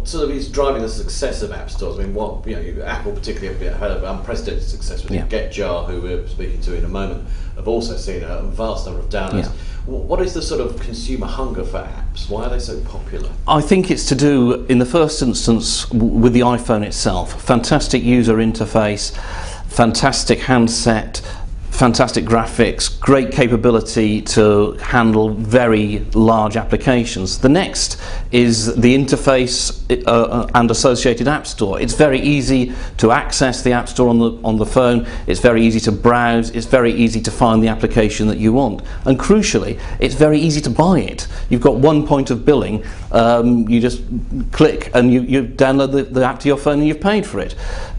sort of is driving the success of app stores? I mean, what, Apple particularly have had unprecedented success with GetJar, who we're speaking to in a moment, have also seen a vast number of downloads. Yeah. What is the sort of consumer hunger for apps? Why are they so popular? I think it's to do, in the first instance, with the iPhone itself. Fantastic user interface, fantastic handset, fantastic graphics, great capability to handle very large applications. The next is the interface and associated App Store. It's very easy to access the App Store on the phone. It's very easy to browse. It's very easy to find the application that you want. And crucially, it's very easy to buy it. You've got one point of billing. You just click and you download the app to your phone and you've paid for it.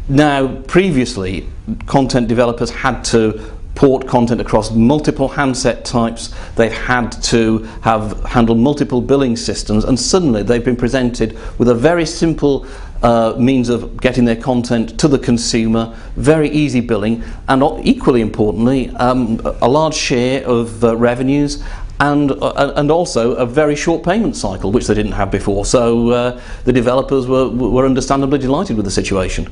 Now, previously, content developers had to port content across multiple handset types. They've had to handle multiple billing systems, and suddenly they've been presented with a very simple means of getting their content to the consumer, very easy billing, and equally importantly, a large share of revenues, and also a very short payment cycle, which they didn't have before. So the developers were understandably delighted with the situation.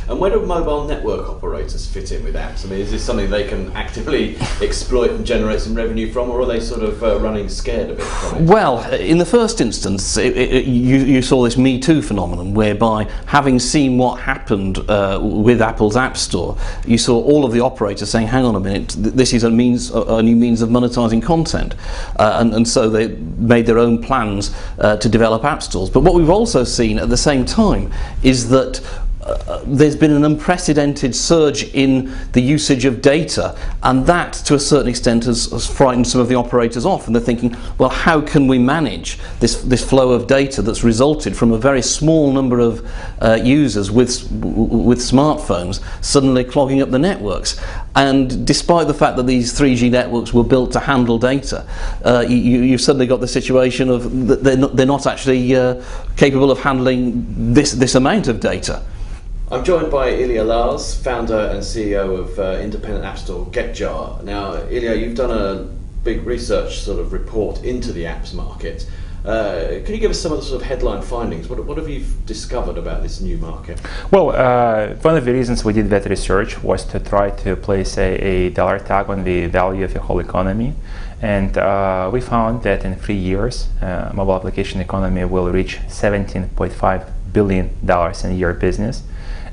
And where do mobile network operators fit in with apps? I mean, is this something they can actively exploit and generate some revenue from, or are they sort of running scared a bit from it? Well, in the first instance, you saw this Me Too phenomenon, whereby, having seen what happened with Apple's App Store, you saw all of the operators saying, hang on a minute, this is a new means of monetizing content. And so they made their own plans to develop app stores. But what we've also seen at the same time is that there's been an unprecedented surge in the usage of data, and that to a certain extent has frightened some of the operators off, and they're thinking, well, how can we manage this flow of data that's resulted from a very small number of users with smartphones suddenly clogging up the networks? And despite the fact that these 3G networks were built to handle data, you've suddenly got the situation of they're not actually capable of handling this amount of data. I'm joined by Ilja Laurs, founder and CEO of independent app store GetJar. Now, Ilja, you've done a big research sort of report into the apps market. Can you give us some of the sort of headline findings? What have you discovered about this new market? Well, one of the reasons we did that research was to try to place a dollar tag on the value of the whole economy. And we found that in 3 years, mobile application economy will reach $17.5 billion in a year business.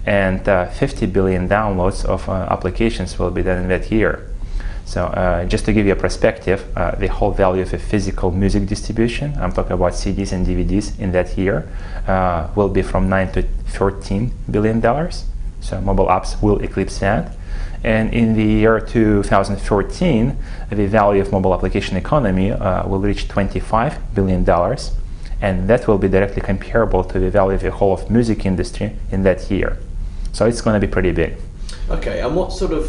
And 50 billion downloads of applications will be done in that year. So just to give you a perspective, the whole value of a physical music distribution, I'm talking about CDs and DVDs, in that year will be from $9 to $13 billion. So mobile apps will eclipse that. And in the year 2014, the value of mobile application economy will reach $25 billion. And that will be directly comparable to the value of the whole of music industry in that year. So it's going to be pretty big. Okay, and what sort of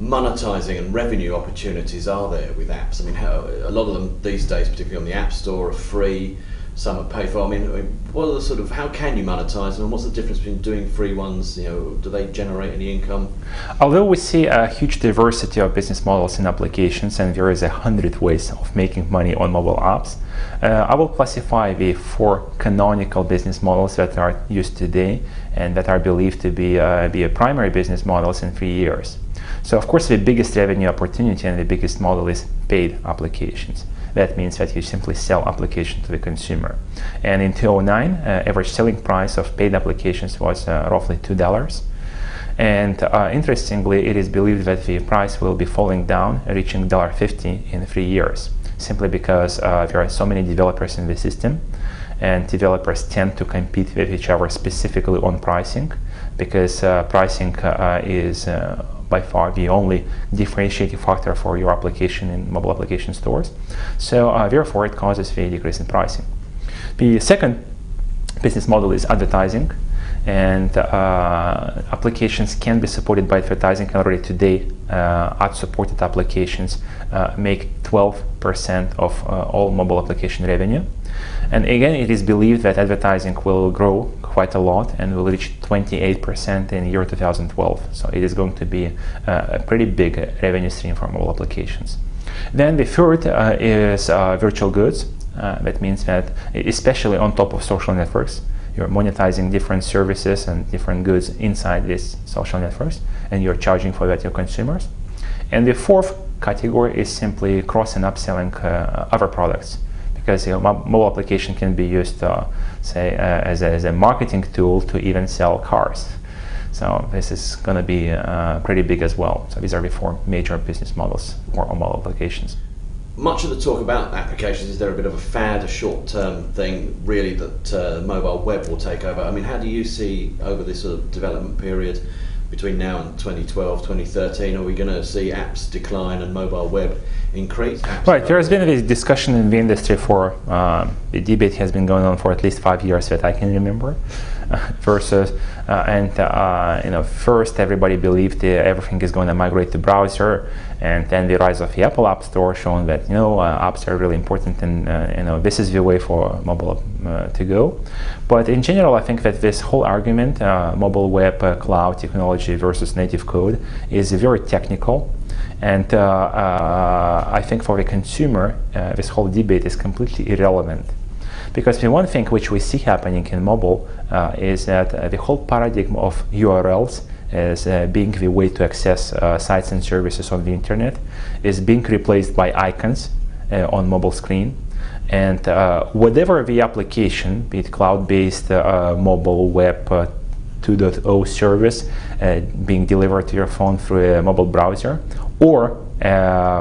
monetizing and revenue opportunities are there with apps? I mean, a lot of them these days, particularly on the App Store, are free. Some are paid for. I mean, what are the sort of, how can you monetize them, and what's the difference between doing free ones? Do they generate any income? Although we see a huge diversity of business models and applications, and there is 100 ways of making money on mobile apps, I will classify the 4 canonical business models that are used today and that are believed to be a primary business models in 3 years. So of course the biggest revenue opportunity and the biggest model is paid applications. That means that you simply sell application to the consumer. And in 2009, average selling price of paid applications was roughly $2. And interestingly, it is believed that the price will be falling down, reaching $1.50 in 3 years, simply because there are so many developers in the system, and developers tend to compete with each other specifically on pricing, because pricing is by far the only differentiating factor for your application in mobile application stores. So therefore it causes a decrease in pricing. The second business model is advertising, and applications can be supported by advertising. Already today, ad-supported applications make 12% of all mobile application revenue. And again, it is believed that advertising will grow quite a lot and will reach 28% in the year 2012. So it is going to be a pretty big revenue stream for mobile applications. Then the third is virtual goods. That means that, especially on top of social networks, You're monetizing different services and different goods inside these social networks, and you're charging for that to your consumers. And the fourth category is simply cross and upselling other products, because mobile application can be used, say, as a marketing tool to even sell cars. So this is going to be pretty big as well. So these are the four major business models for mobile applications. Much of the talk about applications, is there a bit of a fad, a short-term thing, really, that mobile web will take over? I mean, how do you see over this sort of development period between now and 2012, 2013, are we going to see apps decline and mobile web increase? Right, there has been this discussion in the industry for, the debate has been going on for at least 5 years that I can remember. Versus, first everybody believed everything is going to migrate to browser, and then the rise of the Apple App Store showing that apps are really important, and this is the way for mobile to go. But in general, I think that this whole argument, mobile web, cloud technology versus native code, is very technical. And I think for the consumer, this whole debate is completely irrelevant. Because the one thing which we see happening in mobile is that the whole paradigm of URLs as being the way to access sites and services on the internet is being replaced by icons on mobile screen. And whatever the application, be it cloud-based mobile web 2.0 service being delivered to your phone through a mobile browser, or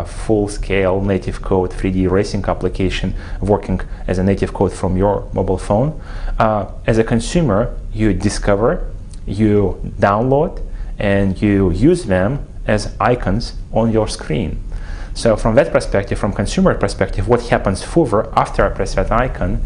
full-scale native code 3D racing application working as a native code from your mobile phone, as a consumer, you discover, you download, and you use them as icons on your screen. So from that perspective, from consumer perspective, what happens further after I press that icon?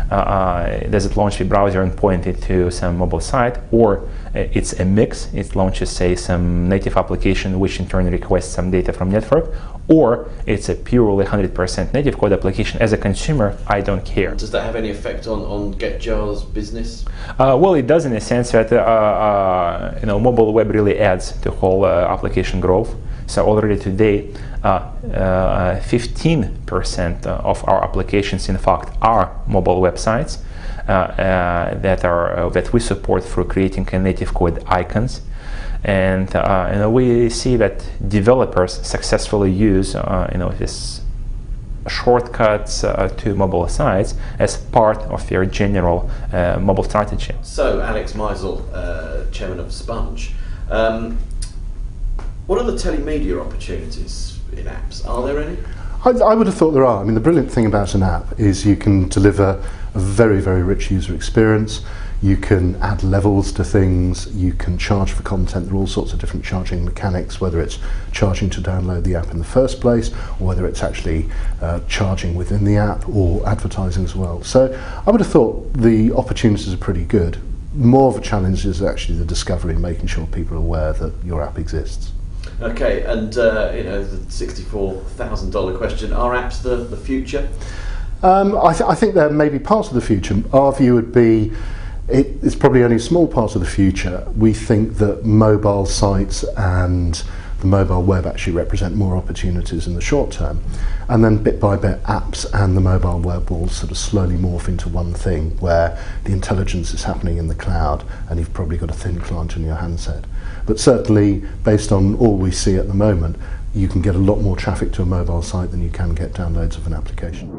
Does it launch the browser and point it to some mobile site, or it's a mix? It launches, say, some native application which in turn requests some data from network, or it's a purely 100% native code application. As a consumer, I don't care. Does that have any effect on GetJar's business? Well, it does in a sense that mobile web really adds to whole application growth. So already today, 15% of our applications, in fact, are mobile websites that we support through creating native code icons. And we see that developers successfully use this shortcuts to mobile sites as part of their general mobile strategy. So, Alex Meisl, Chairman of Sponge, what are the telemedia opportunities in apps? Are there any? I would have thought there are. I mean, the brilliant thing about an app is you can deliver a very, very rich user experience. You can add levels to things. You can charge for content. There are all sorts of different charging mechanics, whether it's charging to download the app in the first place, or whether it's actually charging within the app, or advertising as well. So I would have thought the opportunities are pretty good. More of a challenge is actually the discovery and making sure people are aware that your app exists. Okay, and the $64,000 question: are apps the future? I think there may be parts of the future. Our view would be it's probably only a small part of the future. We think that mobile sites and the mobile web actually represent more opportunities in the short term, and then bit by bit apps and the mobile web will sort of slowly morph into one thing where the intelligence is happening in the cloud and you've probably got a thin client in your handset. But certainly, based on all we see at the moment, you can get a lot more traffic to a mobile site than you can get downloads of an application.